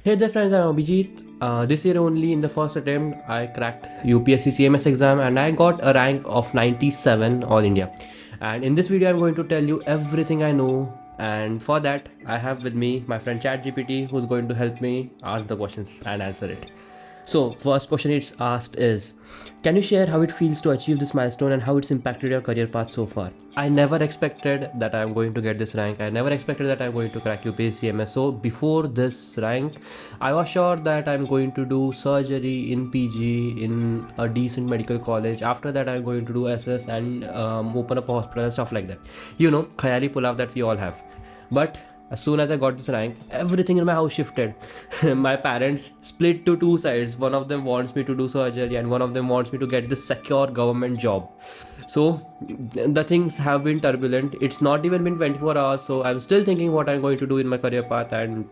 Hey there friends, I'm Abhijit. This year only in the first attempt I cracked UPSC CMS exam and I got a rank of 97 All India. And in this video I'm going to tell you everything I know, and for that I have with me my friend ChatGPT who's going to help me ask the questions and answer it. So first question it's asked is, can you share how it feels to achieve this milestone and how it's impacted your career path so far? I never expected that I'm going to get this rank. I never expected that I'm going to crack UPSC CMS. So before this rank, I was sure that I'm going to do surgery in PG in a decent medical college. After that, I'm going to do SS and open up a hospital and stuff like that. You know, khayali pulav that we all have. But as soon as I got this rank, everything in my house shifted. My parents split to two sides. One of them wants me to do surgery and one of them wants me to get this secure government job. So the things have been turbulent. It's not even been 24 hours, so I'm still thinking what I'm going to do in my career path, and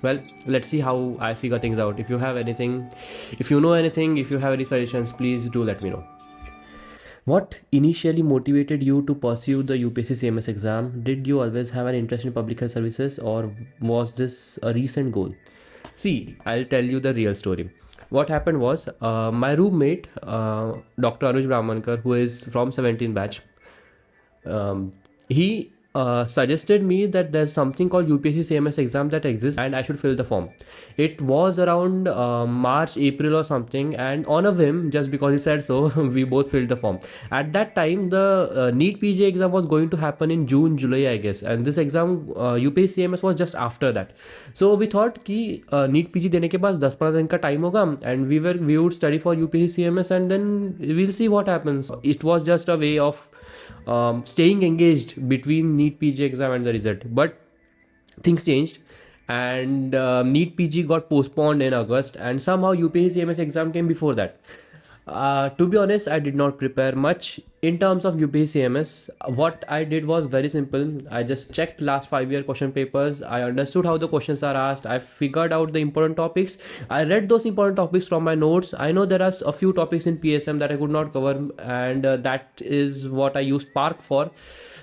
well, let's see how I figure things out. If you have anything, if you know anything, if you have any suggestions, please do let me know. What initially motivated you to pursue the UPSC CMS exam? Did you always have an interest in public health services, or was this a recent goal? See, I'll tell you the real story. What happened was, my roommate, Dr. Anuj Brahmankar, who is from 17 batch, he suggested me that there's something called UPSC CMS exam that exists and I should fill the form. It was around March, April or something, and on a whim, just because he said so, we both filled the form. At that time, the NEET PG exam was going to happen in June, July, I guess, and this exam, UPSC CMS, was just after that. So we thought कि NEET PG देने के बाद 10-15 दिन का time होगा, and we would study for UPSC CMS and then we'll see what happens. It was just a way of staying engaged between NEET PG exam and the result, but things changed and NEET PG got postponed in August, and somehow UPSC CMS exam came before that. To be honest, I did not prepare much in terms of UPSC CMS. What I did was very simple. I just checked last 5-year question papers. I understood how the questions are asked. I figured out the important topics. I read those important topics from my notes. I know there are a few topics in PSM that I could not cover, and that is what I used Park for.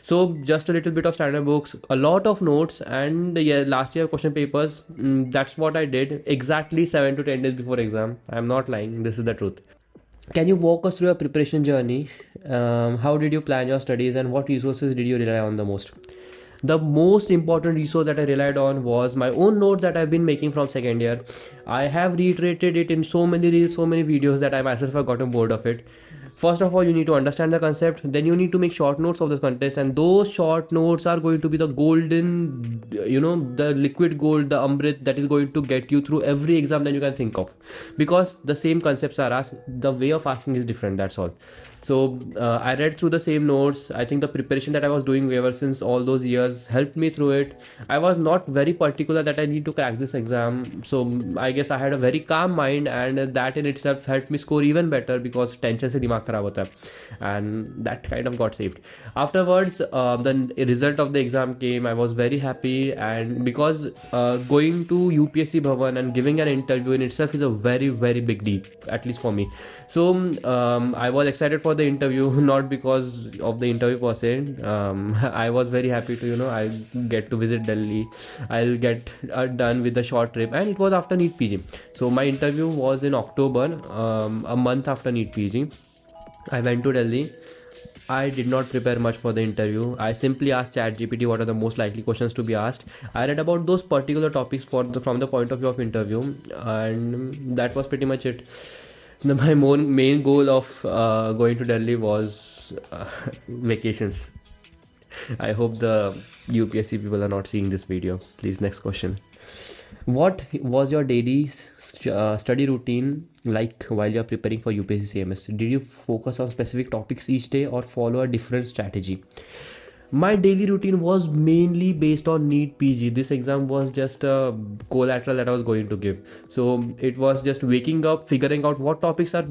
So just a little bit of standard books, a lot of notes, and yeah, last year question papers. That's what I did exactly 7 to 10 days before exam. I'm not lying. This is the truth. Can you walk us through your preparation journey? How did you plan your studies and what resources did you rely on the most? The most important resource that I relied on was my own notes that I've been making from second year. I have reiterated it in so many reels, so many videos that I myself have gotten bored of it. First of all, you need to understand the concept, then you need to make short notes of the contest, and those short notes are going to be the golden, the liquid gold, the amrit that is going to get you through every exam that you can think of, because the same concepts are asked, the way of asking is different, that's all. So I read through the same notes. I think the preparation that I was doing ever since all those years helped me through it. I was not very particular that I need to crack this exam, so I guess I had a very calm mind, and that in itself helped me score even better, because tension se dimag kharab hota hai, and that kind of got saved. Afterwards, the result of the exam came. I was very happy, and because going to UPSC Bhavan and giving an interview in itself is a very, very big deal, at least for me. So I was excited for the interview, not because of the interview per se. I was very happy to, I'll get to visit Delhi. I'll get done with the short trip, and it was after NEET PG. So my interview was in October, a month after NEET PG. I went to Delhi. I did not prepare much for the interview. I simply asked ChatGPT what are the most likely questions to be asked. I read about those particular topics from the point of view of interview, and that was pretty much it. My main goal of going to Delhi was vacations. I hope the UPSC people are not seeing this video. Please, next question. What was your daily study routine like while you're preparing for UPSC CMS? Did you focus on specific topics each day or follow a different strategy? My daily routine was mainly based on NEET PG. This exam was just a collateral that I was going to give. So it was just waking up, figuring out what topics are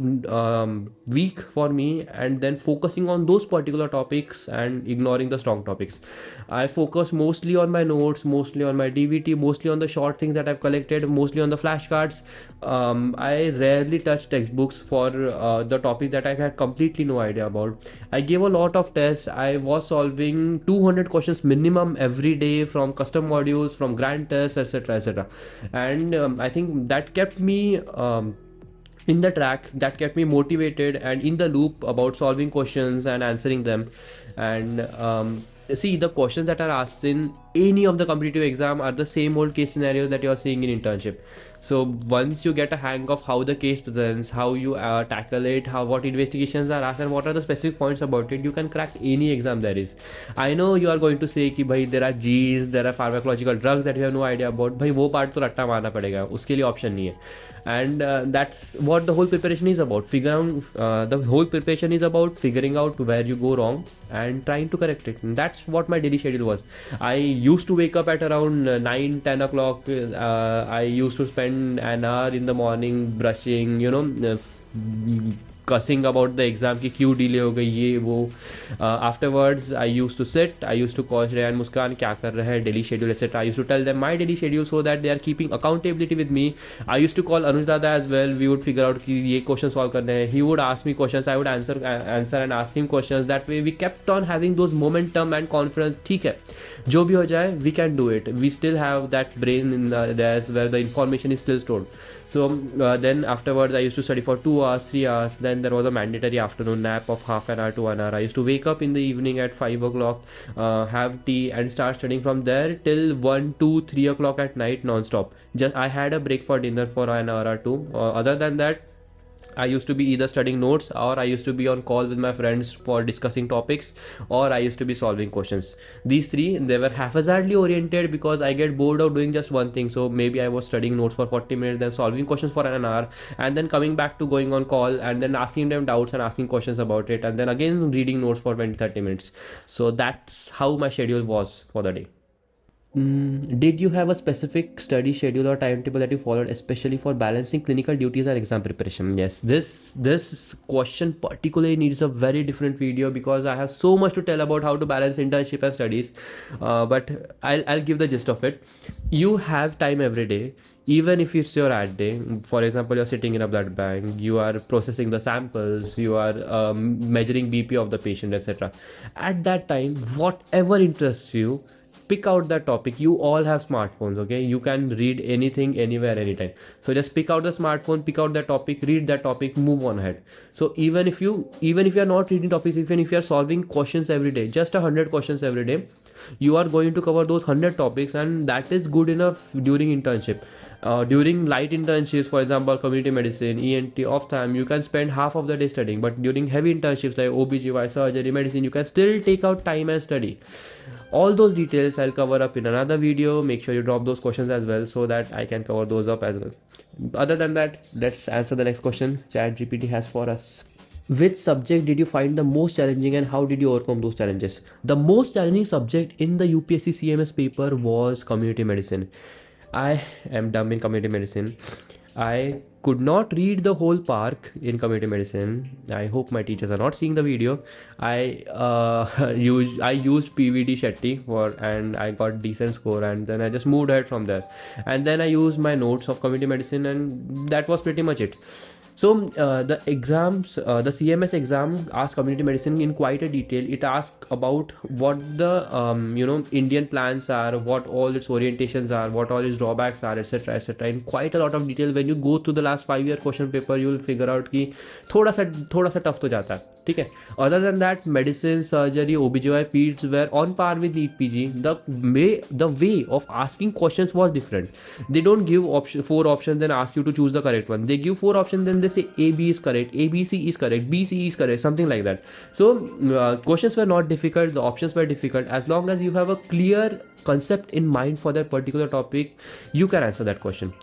weak for me, and then focusing on those particular topics and ignoring the strong topics. I focused mostly on my notes, mostly on my DVT, mostly on the short things that I've collected, mostly on the flashcards. I rarely touched textbooks for the topics that I had completely no idea about. I gave a lot of tests. I was solving asking 200 questions minimum every day from custom modules, from grant tests, etc., etc. And I think that kept me in the track, that kept me motivated and in the loop about solving questions and answering them. And see, the questions that are asked in any of the competitive exam are the same old case scenarios that you are seeing in internship. So once you get a hang of how the case presents, how you tackle it, what investigations are asked, and what are the specific points about it, you can crack any exam there is. I know you are going to say कि भाई there are G's, there are pharmacological drugs that you have no idea about. भाई वो part तो रट्टा मारना पड़ेगा, उसके लिए option नहीं है. And that's what the whole preparation is about. The whole preparation is about figuring out where you go wrong and trying to correct it. And that's what my daily schedule was. I used to wake up at around 9-10 o'clock. I used to spend an hour in the morning brushing, cussing about the exam ki क्यों delay हो गई ये वो. Afterwards I used to sit, I used to call Shreya and Muskan क्या कर रहे हैं, daily schedule etc. I used to tell them my daily schedule so that they are keeping accountability with me. I used to call Anuj Dada as well. We would figure out कि ये question solve करने हैं. He would ask me questions, I would answer and ask him questions. That way we kept on having those momentum and confidence. ठीक है, जो भी हो जाए, we can do it. We still have that brain in there where the information is still stored. So then afterwards I used to study for 2 hours, 3 hours. Then there was a mandatory afternoon nap of half an hour to 1 hour. I used to wake up in the evening at 5 o'clock, have tea and start studying from there till 1, 2, 3 o'clock at night non-stop. Just I had a break for dinner for an hour or two. Other than that, I used to be either studying notes, or I used to be on call with my friends for discussing topics, or I used to be solving questions. These three, they were haphazardly oriented because I get bored of doing just one thing. So maybe I was studying notes for 40 minutes, then solving questions for an hour, and then coming back to going on call and then asking them doubts and asking questions about it, and then again reading notes for 20-30 minutes. So that's how my schedule was for the day. Did you have a specific study schedule or timetable that you followed, especially for balancing clinical duties and exam preparation? Yes, this question particularly needs a very different video because I have so much to tell about how to balance internship and studies. But I'll give the gist of it. You have time every day. Even if it's your ad day, for example, you're sitting in a blood bank, you are processing the samples, you are measuring BP of the patient, etc. At that time, whatever interests you, pick out that topic. You all have smartphones, okay? You can read anything, anywhere, anytime. So just pick out the smartphone, pick out that topic, read that topic, move on ahead. So even if you are not reading topics, even if you are solving questions every day, just 100 questions every day, you are going to cover those 100 topics, and that is good enough during internship. During light internships, for example, community medicine, ENT, ophthalm, you can spend half of the day studying. But during heavy internships like OBGY, surgery, medicine, you can still take out time and study. All those details I'll cover up in another video. Make sure you drop those questions as well so that I can cover those up as well. Other than that, let's answer the next question ChatGPT has for us. Which subject did you find the most challenging and how did you overcome those challenges? The most challenging subject in the UPSC CMS paper was community medicine. I am dumb in community medicine. I could not read the whole park in community medicine. I hope my teachers are not seeing the video. I used PVD Shetty and I got decent score, and then I just moved ahead from there. And then I used my notes of community medicine, and that was pretty much it. So the exams, the CMS exam asks community medicine in quite a detail. It asks about what the Indian plans are, what all its orientations are, what all its drawbacks are, etc., etc. In quite a lot of detail. When you go through the last 5-year question paper, you will figure out कि थोड़ा सा tough तो जाता है, ठीक है. Other than that, medicine, surgery, OBGY, peds were on par with NEET PG. The way of asking questions was different. They don't give 4 options then ask you to choose the correct one. They give 4 options, then they say A, B is correct, A, B, C is correct, B, C is correct, something like that. So questions were not difficult, the options were difficult. As long as you have a clear concept in mind for that particular topic, you can answer that question.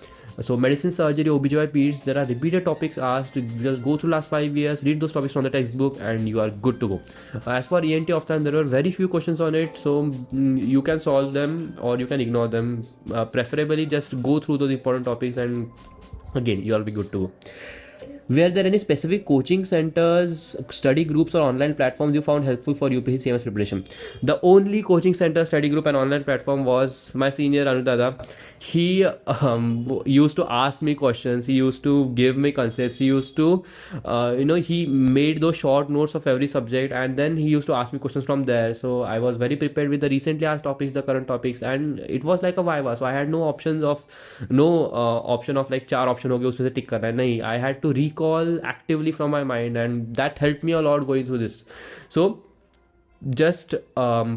So medicine, surgery, OBGY, peds, there are repeated topics asked. Just go through last 5 years, read those topics from the textbook, and you are good to go. As for ENT ophthalm, there were very few questions on it, so you can solve them or you can ignore them. Preferably just go through those important topics, and again you will be good to go. Were there any specific coaching centers, study groups, or online platforms you found helpful for UPSC CMS preparation? The only coaching center, study group, and online platform was my senior Anudada. He used to ask me questions. He used to give me concepts. He used to, he made those short notes of every subject, and then he used to ask me questions from there. So I was very prepared with the recently asked topics, the current topics, and it was like a viva. So I had no option of like चार option हो गए उसमें से tick करना है नहीं. I had to recall actively from my mind, and that helped me a lot going through this. So just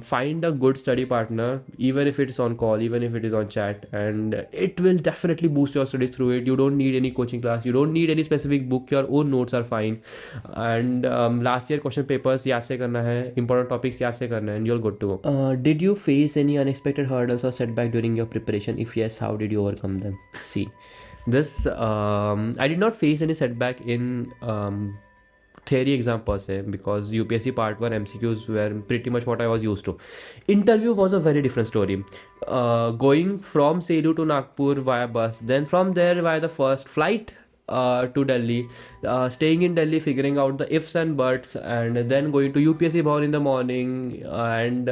find a good study partner, even if it's on call, even if it is on chat, and it will definitely boost your studies through it. You don't need any coaching class, you don't need any specific book, your own notes are fine. And last year question papers याद से करना है, important topics याद से करना है, and you're good to go. Did you face any unexpected hurdles or setback during your preparation? If yes, how did you overcome them? See, this I did not face any setback in theory exam per se, because UPSC part 1 MCQs were pretty much what I was used to. Interview was a very different story. Going from Selu to Nagpur via bus, then from there via the first flight to Delhi, staying in Delhi, figuring out the ifs and buts, and then going to UPSC Bhavan in the morning, and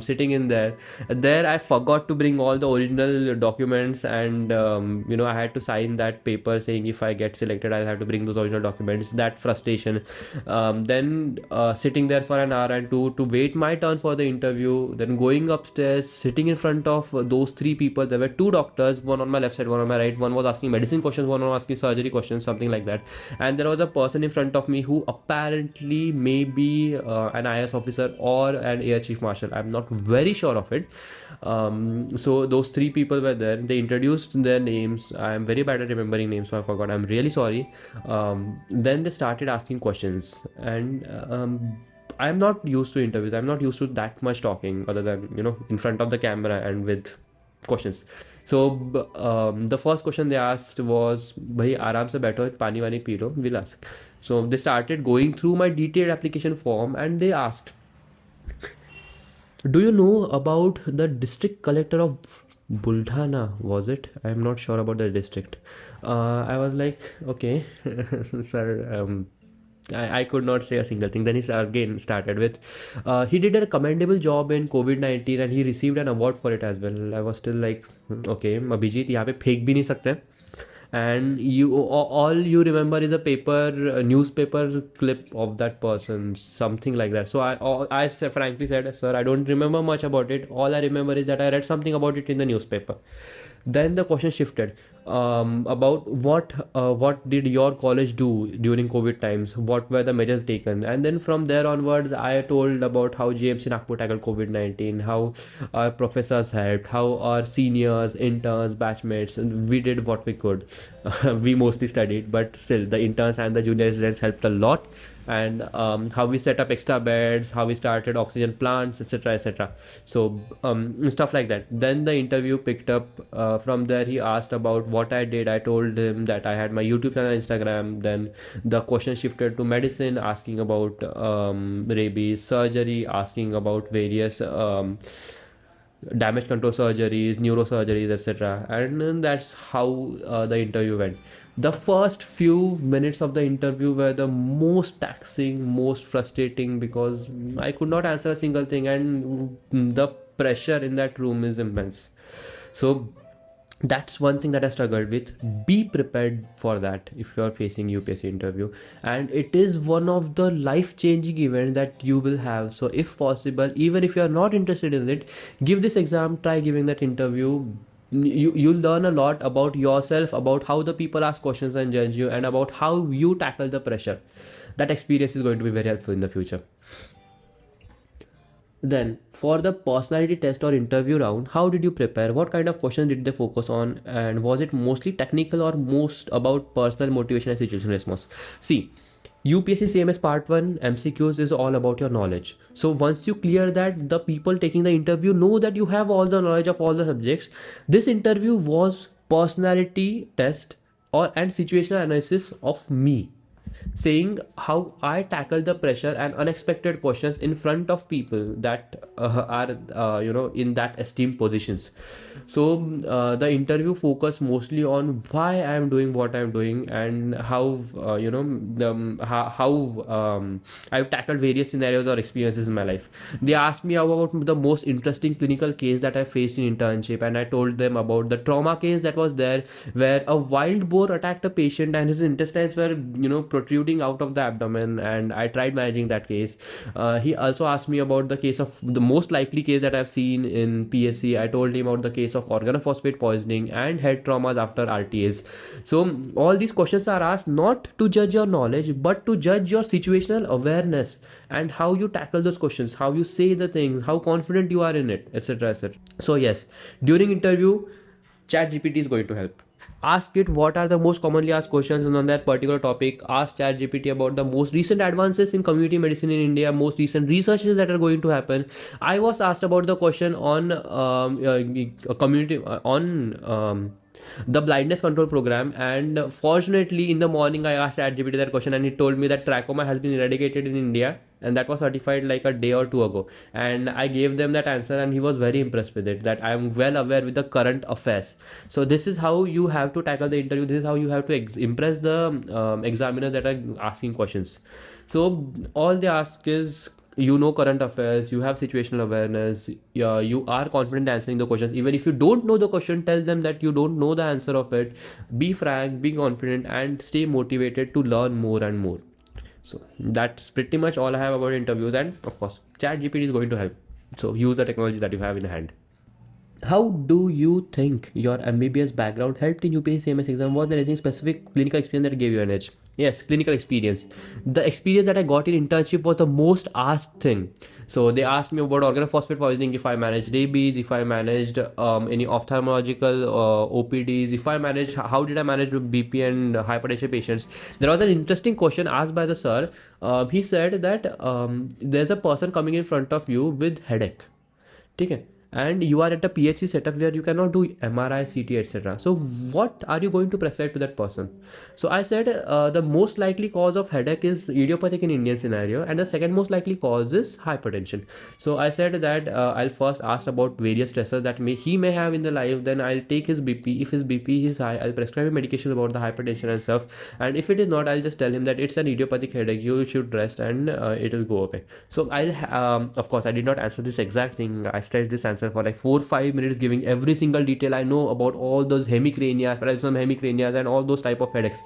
sitting in there. There I forgot to bring all the original documents, and I had to sign that paper saying if I get selected I'll have to bring those original documents. That frustration. Then sitting there for an hour and two to wait my turn for the interview, then going upstairs, sitting in front of those three people. There were two doctors, one on my left side, one on my right. One was asking medicine questions, one was asking surgery questions, something like that. And there was a person in front of me who apparently may be an IS officer or an Air Chief Marshal. I'm not very sure of it. So those three people were there. They introduced their names. I'm very bad at remembering names, so I forgot. I'm really sorry. Then they started asking questions, and I'm not used to interviews. I'm not used to that much talking other than, in front of the camera and with questions. So the first question they asked was, "Bhai, आराम से बैठो, पानी वानी P low, we'll ask." So they started going through my detailed application form, and they asked, "Do you know about the district collector of Buldhana? Was it? I'm not sure about the district." I was like, "Okay, sir." I could not say a single thing. Then he again started with, he did a commendable job in COVID-19 and he received an award for it as well. I was still like, okay, Abhijit, यहाँ पे फेंक भी नहीं सकते. And all you remember is a newspaper clip of that person, something like that. So I frankly said, "Sir, I don't remember much about it. All I remember is that I read something about it in the newspaper." Then the question shifted about what did your college do during COVID times? What were the measures taken? And then from there onwards, I told about how GMC Nagpur tackled COVID-19, how our professors helped, how our seniors, interns, batchmates, we did what we could. We mostly studied, but still the interns and the junior residents helped a lot. And how we set up extra beds, how we started oxygen plants, etc., etc. So stuff like that. Then the interview picked up. From there he asked about what I did. I told him that I had my YouTube channel, Instagram. Then the question shifted to medicine, asking about rabies, surgery, asking about various damage control surgeries, neurosurgeries, etc. And that's how the interview went. The first few minutes of the interview were the most taxing, most frustrating, because I could not answer a single thing, and the pressure in that room is immense. So that's one thing that I struggled with. Be prepared for that if you are facing UPSC interview, and it is one of the life-changing events that you will have. So if possible, even if you are not interested in it, give this exam, try giving that interview. You'll learn a lot about yourself, about how the people ask questions and judge you, and about how you tackle the pressure. That experience is going to be very helpful in the future. Then, for the personality test or interview round, how did you prepare? What kind of questions did they focus on? And was it mostly technical or most about personal motivation and situation response? See, UPSC CMS Part 1 MCQs is all about your knowledge. So once you clear that, the people taking the interview know that you have all the knowledge of all the subjects. This interview was personality test and situational analysis of me. saying how I tackle the pressure and unexpected questions in front of people that are in that esteemed positions. So the interview focused mostly on why I am doing what I am doing, and how I've tackled various scenarios or experiences in my life. They asked me about the most interesting clinical case that I faced in internship, and I told them about the trauma case that was there, where a wild boar attacked a patient and his intestines were protruding out of the abdomen, and I tried managing that case. He also asked me about the case of the most likely case that I've seen in PSC. I told him about the case of organophosphate poisoning and head traumas after RTAs. So all these questions are asked not to judge your knowledge, but to judge your situational awareness and how you tackle those questions, how you say the things, how confident you are in it, etc., etc. So yes, during interview, ChatGPT is going to help. Ask it what are the most commonly asked questions on that particular topic. Ask ChatGPT about the most recent advances in community medicine in India, most recent researches that are going to happen. I was asked about the question on community on the blindness control program, and fortunately in the morning I asked ChatGPT that question, and it told me that trachoma has been eradicated in India, and that was certified like a day or two ago. And I gave them that answer, and he was very impressed with it, that I am well aware with the current affairs. So this is how you have to tackle the interview. This is how you have to impress the examiners that are asking questions. So all they ask is, current affairs, you have situational awareness, you are confident answering the questions. Even if you don't know the question, tell them that you don't know the answer of it. Be frank, be confident, and stay motivated to learn more and more. So that's pretty much all I have about interviews, and of course ChatGPT is going to help. So use the technology that you have in hand. How do you think your MBBS background helped in UPSC CMS exam? Was there anything specific clinical experience that gave you an edge? Yes, clinical experience. The experience that I got in internship was the most asked thing. So they asked me about organophosphate poisoning, if I managed rabies, if I managed any ophthalmological OPDs, if I managed, how did I manage BP and hypertension patients. There was an interesting question asked by the sir. He said that there's a person coming in front of you with headache. Okay, and you are at a PHC setup where you cannot do MRI, CT, etc. So what are you going to prescribe to that person? So I said the most likely cause of headache is idiopathic in Indian scenario, and the second most likely cause is hypertension. So I said that I'll first ask about various stressors that he may have in the life. Then I'll take his BP. If his BP is high, I'll prescribe him medication about the hypertension and stuff. And if it is not, I'll just tell him that it's an idiopathic headache, you should rest, and it will go away. So I'll of course I did not answer this exact thing. I stretched this answer for like 4-5 minutes, giving every single detail I know about all those hemicranias, paralysis hemicranias, and all those type of headaches,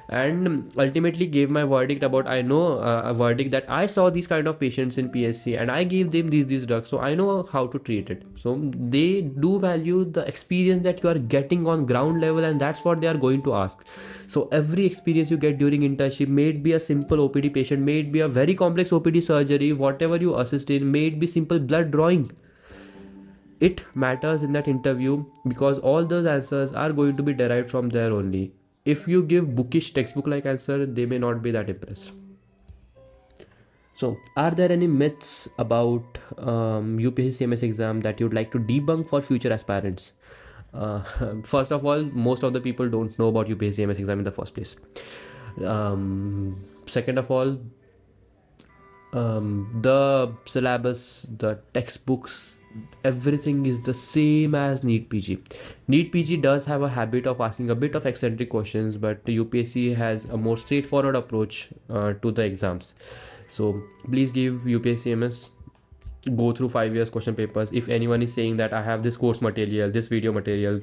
and ultimately gave my verdict about a verdict that I saw these kind of patients in PSC, and I gave them these drugs, so I know how to treat it. So they do value the experience that you are getting on ground level, and that's what they are going to ask. So every experience you get during internship, may it be a simple OPD patient, may it be a very complex OPD surgery, whatever you assist in, may it be simple blood drawing, it matters in that interview, because all those answers are going to be derived from there only. If you give bookish textbook like answer, they may not be that impressed. So are there any myths about UPSC CMS exam that you'd like to debunk for future aspirants? First of all, most of the people don't know about UPSC CMS exam in the first place. Second of all, the syllabus, the textbooks, everything is the same as NEET PG. NEET PG does have a habit of asking a bit of eccentric questions, but the UPSC has a more straightforward approach to the exams. So please give UPSC CMS, go through 5 years question papers. If anyone is saying that I have this course material, this video material,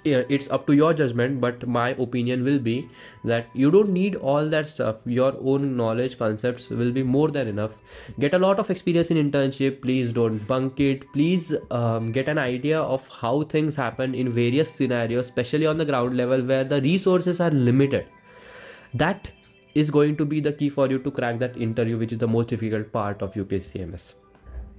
it's up to your judgment, but my opinion will be that you don't need all that stuff. Your own knowledge, concepts will be more than enough. Get a lot of experience in internship. Please don't bunk it. Please get an idea of how things happen in various scenarios, especially on the ground level where the resources are limited. That is going to be the key for you to crack that interview, which is the most difficult part of UPSC CMS.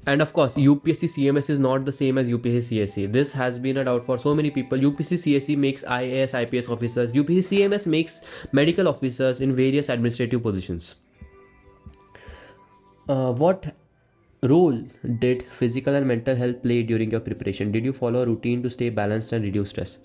And of course, UPSC CMS is not the same as UPSC CSE. This has been a doubt for so many people. UPSC CSE makes IAS, IPS officers. UPSC CMS makes medical officers in various administrative positions. What role did physical and mental health play during your preparation? Did you follow a routine to stay balanced and reduce stress?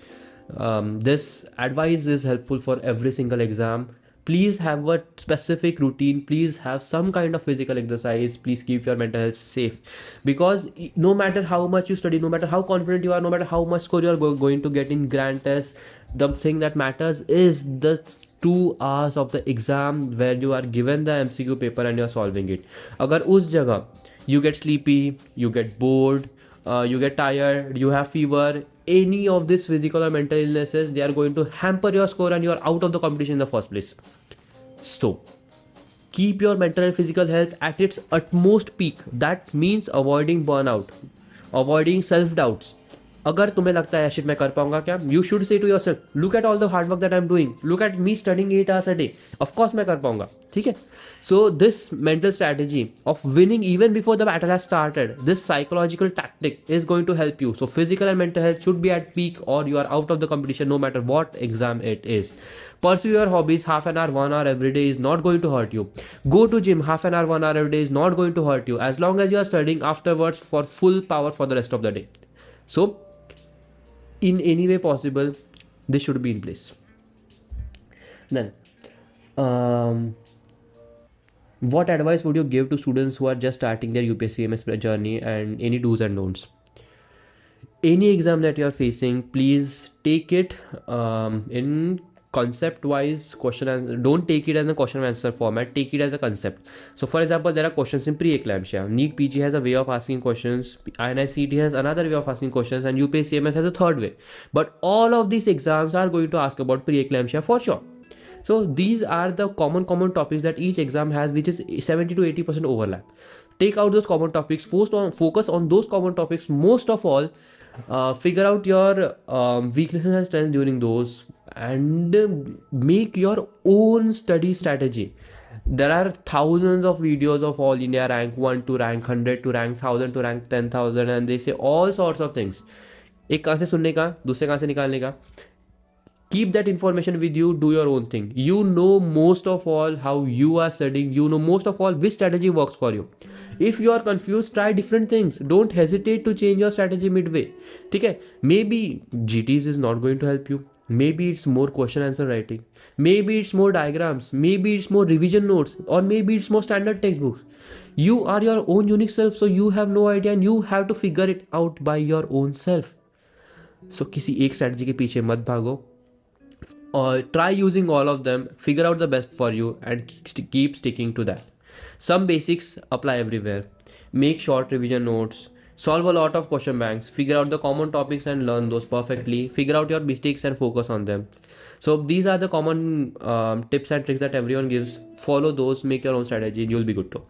This advice is helpful for every single exam. Please have a specific routine, please have some kind of physical exercise, please keep your mental health safe, because no matter how much you study, no matter how confident you are, no matter how much score you are going to get in grand tests, the thing that matters is the 2 hours of the exam where you are given the MCQ paper and you are solving it. Agar us jagah you get sleepy, you get bored, you get tired, you have fever, any of these physical or mental illnesses, they are going to hamper your score and you are out of the competition in the first place. So keep your mental and physical health at its utmost peak. That means avoiding burnout, avoiding self doubts. अगर तुम्हें लगता है shit मैं कर पाऊंगा क्या, you should say to yourself, look at all the hard work that I am doing, look at me studying 8 hours a day, of course मैं कर पाऊंगा. ठीक है. So this mental strategy of winning even before the battle has started, this psychological tactic is going to help you. So physical and mental health should be at peak or you are out of the competition no matter what exam it is. Pursue your hobbies. Half an hour, 1 hour every day is not going to hurt you. Go to gym. Half an hour, 1 hour every day is not going to hurt you as long as you are studying afterwards for full power for the rest of the day. So in any way possible, this should be in place. Then what advice would you give to students who are just starting their UPSC CMS journey, and any do's and don'ts? Any exam that you are facing, please take it in concept wise question, and don't take it as a question and answer format, take it as a concept. So for example, there are questions in pre-eclampsia. NEET PG has a way of asking questions, INICET has another way of asking questions, and UPSC CMS has a third way. But all of these exams are going to ask about pre-eclampsia for sure. So these are the common topics that each exam has, which is 70 to 80% overlap. Take out those common topics, focus on those common topics most of all. Figure out your weaknesses and strengths during those, and make your own study strategy. There are thousands of videos of all India rank 1 to rank 100 to rank 1000 to rank 10,000, and they say all sorts of things. एक कान से सुनने का, दूसरे कान से निकालने का. Keep that information with you, do your own thing. You know most of all how you are studying, you know most of all which strategy works for you. If you are confused, try different things. Don't hesitate to change your strategy midway. Okay? Maybe GTs is not going to help you. Maybe it's more question answer writing. Maybe it's more diagrams. Maybe it's more revision notes. Or maybe it's more standard textbooks. You are your own unique self, so you have no idea and you have to figure it out by your own self. So किसी एक strategy के पीछे मत भागो. Try using all of them, figure out the best for you, and keep sticking to that. Some basics apply everywhere. Make short revision notes, solve a lot of question banks, figure out the common topics and learn those perfectly, figure out your mistakes and focus on them. So these are the common tips and tricks that everyone gives. Follow those, make your own strategy, and you'll be good too.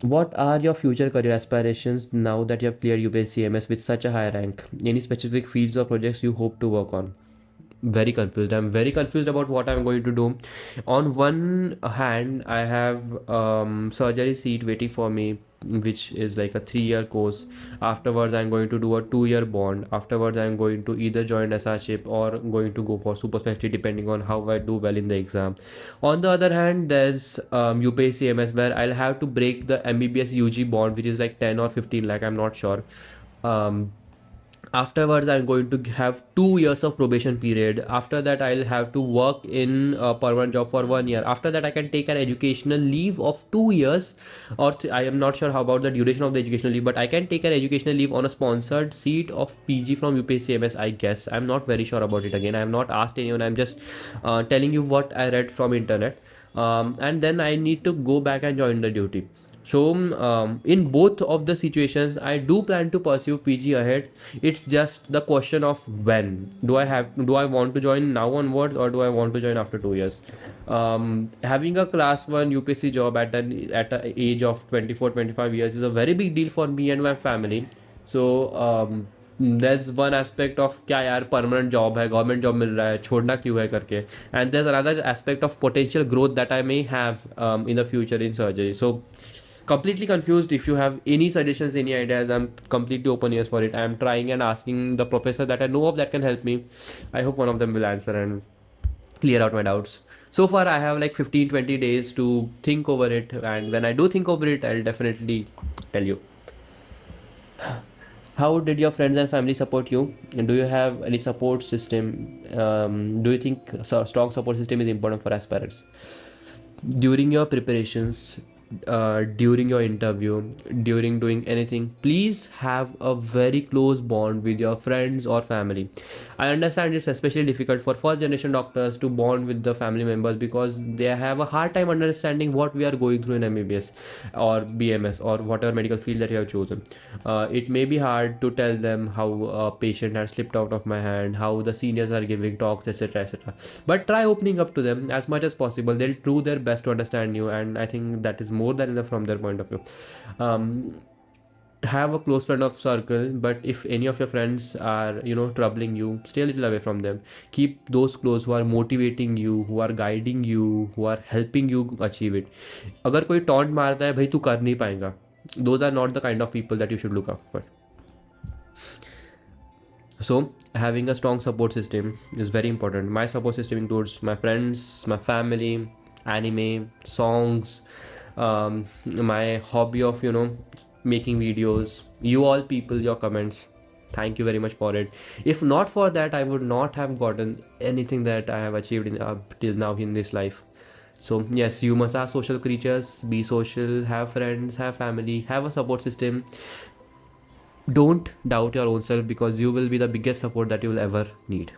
What are your future career aspirations now that you have cleared UPSC CMS with such a high rank? Any specific fields or projects you hope to work on? Very confused. I'm very confused about what I'm going to do. On one hand, I have surgery seat waiting for me, which is like a 3-year course. Afterwards, I'm going to do a 2-year bond. Afterwards, I'm going to either join SRship or going to go for super specialty, depending on how I do well in the exam. On the other hand, there's UPSC CMS, where I'll have to break the MBBS UG bond, which is like 10 or 15 lakh, I'm not sure. Afterwards, I'm going to have 2 years of probation period. After that, I'll have to work in a permanent job for 1 year. After that, I can take an educational leave of 2 years, or I am not sure how about the duration of the educational leave, but I can take an educational leave on a sponsored seat of PG from UPSC CMS, I guess. I'm not very sure about it. Again, I have not asked anyone. I'm just telling you what I read from internet. And then I need to go back and join the duty. So in both of the situations, I do plan to pursue PG ahead. It's just the question of when. Do I want to join now onwards, or do I want to join after 2 years? Having a class 1 UPSC job at the age of 24-25 years is a very big deal for me and my family. So there's one aspect of क्या यार permanent job है, government job मिल रहा है, छोड़ना क्यों है करके. And there's another aspect of potential growth that I may have in the future in surgery. So completely confused. If you have any suggestions, any ideas, I'm completely open ears for it. I'm trying and asking the professor that I know of that can help me. I hope one of them will answer and clear out my doubts. So far, I have like 15-20 days to think over it, and when I do think over it, I'll definitely tell you. How did your friends and family support you? And do you have any support system? Do you think strong support system is important for aspirants? During your preparations, during your interview, during doing anything, please have a very close bond with your friends or family. I understand it's especially difficult for first generation doctors to bond with the family members because they have a hard time understanding what we are going through in MBBS or BMS or whatever medical field that you have chosen. It may be hard to tell them how a patient has slipped out of my hand, how the seniors are giving talks, etc., etc. But try opening up to them as much as possible. They'll do their best to understand you, and I think that is more than enough from their point of view. Have a close friend of circle, but if any of your friends are troubling you, stay a little away from them. Keep those close who are motivating you, who are guiding you, who are helping you achieve it. अगर कोई taunt मारता है भाई तू कर नहीं पाएगा, those are not the kind of people that you should look out for. So having a strong support system is very important. My support system includes my friends, my family, anime, songs, my hobby of making videos, you all people, your comments. Thank you very much for it. If not for that, I would not have gotten anything that I have achieved till now in this life. So yes, humans are social creatures. Be social, have friends, have family, have a support system. Don't doubt your own self, because you will be the biggest support that you will ever need.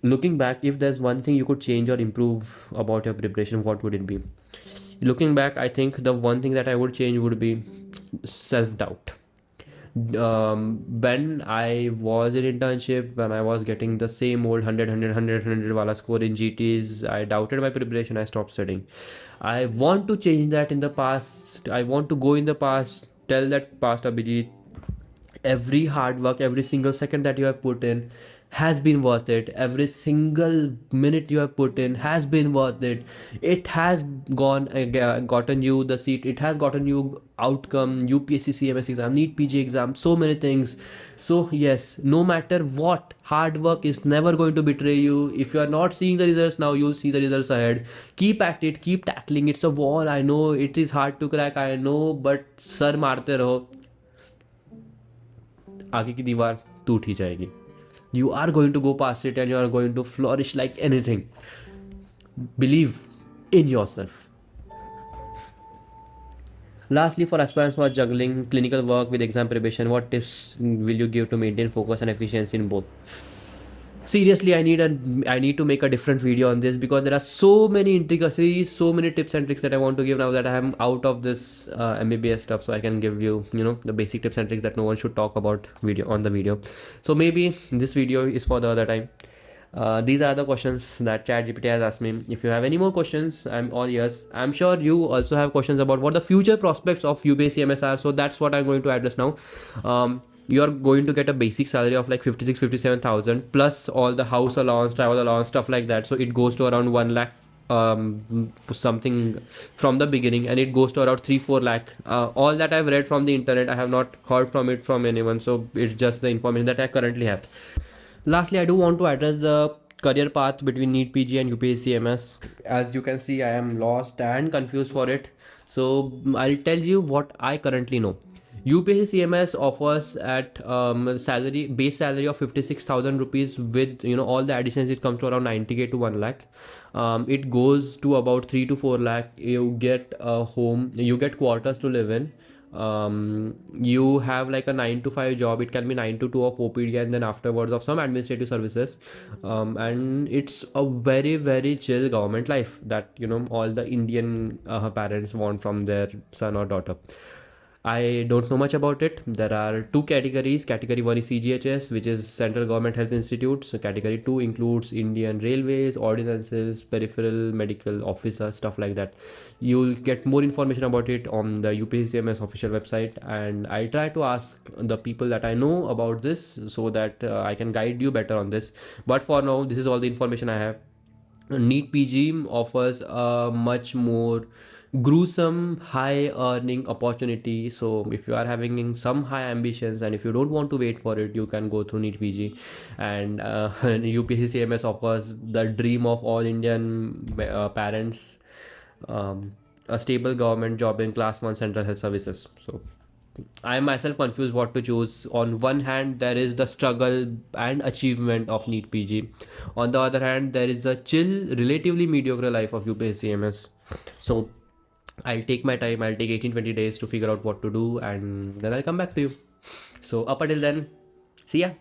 Looking back, if there's one thing you could change or improve about your preparation, what would it be? Looking back, I think the one thing that I would change would be self-doubt. When I was in internship, when I was getting the same old 100 wala score in GTs, I doubted my preparation. I stopped studying. I want to change that in the past. I want to go in the past, tell that past Abhijit, every hard work, every single second that you have put in has been worth it. Every single minute you have put in has been worth it. It has gotten you the seat. It has gotten you outcome, UPSC CMS exam, NEET PG exam, so many things. So yes, no matter what, hard work is never going to betray you. If you are not seeing the results now, you'll see the results ahead. Keep at it, keep tackling. It's a wall, I know. It is hard to crack, I know. But sir मारते रहो, आगे की दीवार टूट ही जाएगी. You are going to go past it and you are going to flourish like anything. Believe in yourself. Lastly, for aspirants who are juggling clinical work with exam preparation, what tips will you give to maintain focus and efficiency in both? Seriously, I need to make a different video on this, because there are so many intricacies, so many tips and tricks that I want to give now that I am out of this MBBS stuff, so I can give you the basic tips and tricks that no one should talk about on the video. So maybe this video is for the other time. These are the questions that ChatGPT has asked me. If you have any more questions, I'm all ears. I'm sure you also have questions about what the future prospects of UPSC CMS are, so that's what I'm going to address now. You are going to get a basic salary of like 57,000 plus all the house allowance, travel allowance, stuff like that. So it goes to around 1 lakh something from the beginning, and it goes to around 3-4 lakh. All that I've read from the internet, I have not heard from it from anyone, so it's just the information that I currently have. Lastly, I do want to address the career path between NEET PG and UPSC CMS. As you can see, I am lost and confused for it, so I'll tell you what I currently know. UPSC CMS offers at base salary of 56,000 rupees with all the additions. It comes to around 90k to 1 lakh. It goes to about 3 to 4 lakh. You get a home, you get quarters to live in. You have like a 9 to 5 job. It can be 9 to 2 of OPD, and then afterwards of some administrative services. And it's a very, very chill government life that all the Indian parents want from their son or daughter. I don't know much about it. There are 2 categories. Category 1 is CGHS, which is Central Government Health Institutes. So category 2 includes Indian Railways, ordinances, peripheral medical officers, stuff like that. You'll get more information about it on the UPSC CMS official website, and I'll try to ask the people that I know about this so that I can guide you better on this. But for now, this is all the information I have. NEET PG offers a much more gruesome high earning opportunity. So if you are having some high ambitions and if you don't want to wait for it, you can go through NEET PG, and UPSC CMS offers the dream of all Indian parents, a stable government job in class 1 central health services. So I am myself confused what to choose. On one hand, there is the struggle and achievement of NEET PG. On the other hand, there is a chill, relatively mediocre life of UPSC CMS. So I'll take my time. I'll take 18-20 days to figure out what to do, and then I'll come back to you. So up until then, see ya.